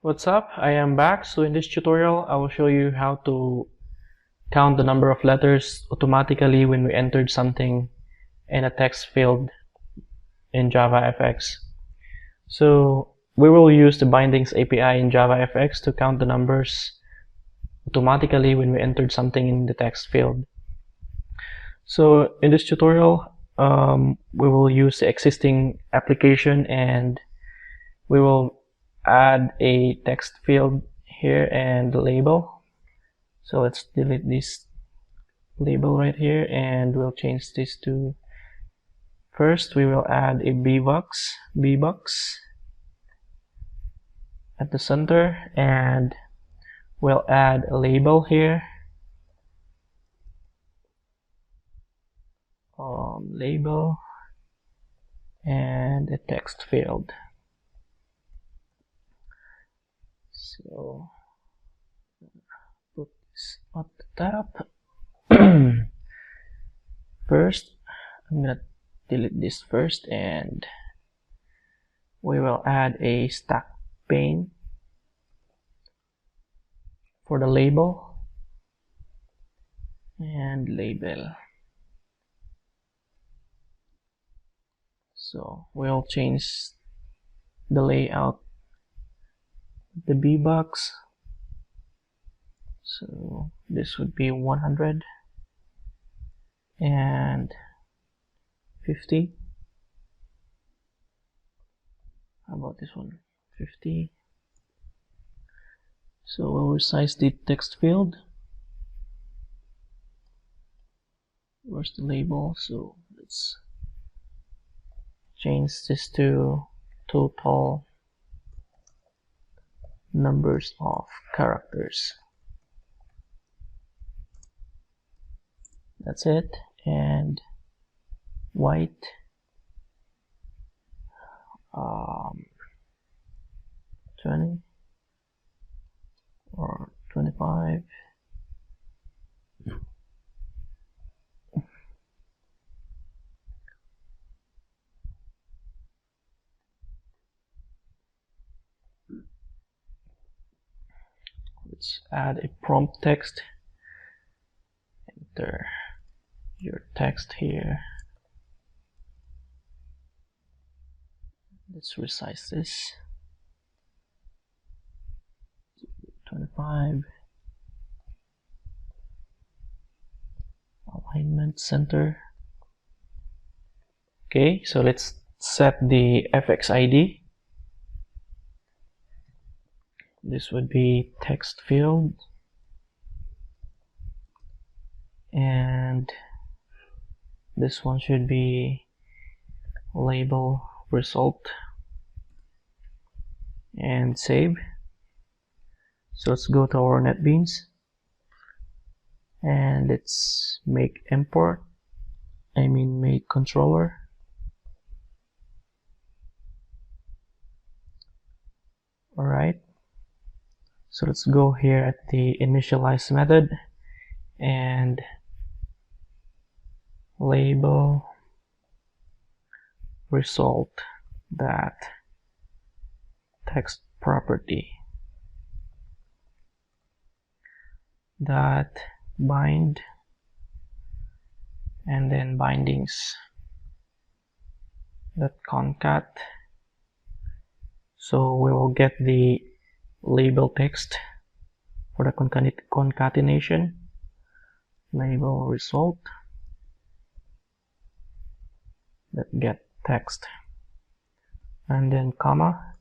What's up? I am back. So in this tutorial, I will show you how to count the number of letters automatically when we entered something in a text field in Javafx. So we will use the bindings API in Javafx to count the numbers automatically when we entered something in the text field. So in this tutorial, we will use the existing application and we will add a text field here and the label. So let's delete this label right here and we'll change this to, first we will add a B-box at the center, and we'll add a label here, label, and a text field. So put this at the top. First, I'm gonna delete this first, and we will add a stack pane for the label and label. So we'll change the layout of the B box. So this would be 100 and 50. How about this one? 50. So we'll resize the text field. Where's the label? So let's change this to total numbers of characters. That's it. And white, 20 or 25. Let's add a prompt text. Enter your text here. Let's resize this. 25. Alignment center. Okay, so let's set the FX ID. This would be text field, and this one should be label result, and save. So let's go to our NetBeans and let's make import, make controller. Alright, so let's go here at the initialize method and label result that text property that bind, and then bindings that concat. So we will get the label text for the concatenation, label result that get text, and then comma,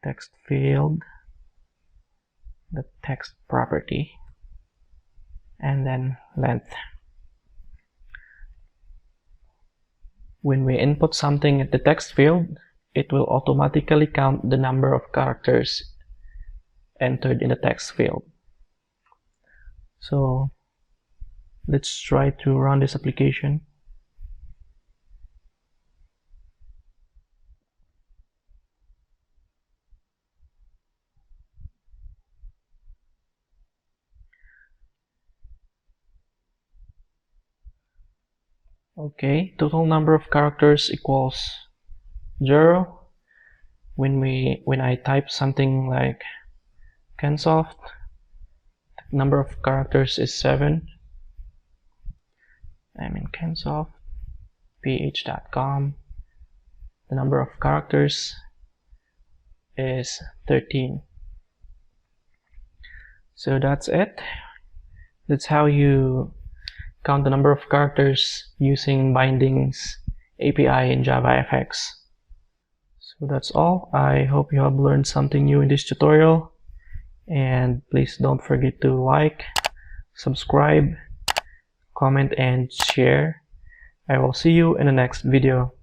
text field, the text property, and then length. When we input something at the text field, it will automatically count the number of characters entered in the text field. So let's try to run this application. Okay, total number of characters equals 0, when I type something like Kensoft, the number of characters is 7. I'm in Kensoft ph.com. The number of characters is 13. So that's it. That's how you count the number of characters using bindings API in Javafx. So that's all. I hope you have learned something new in this tutorial, and please don't forget to like, subscribe, comment, and share. I will see you in the next video.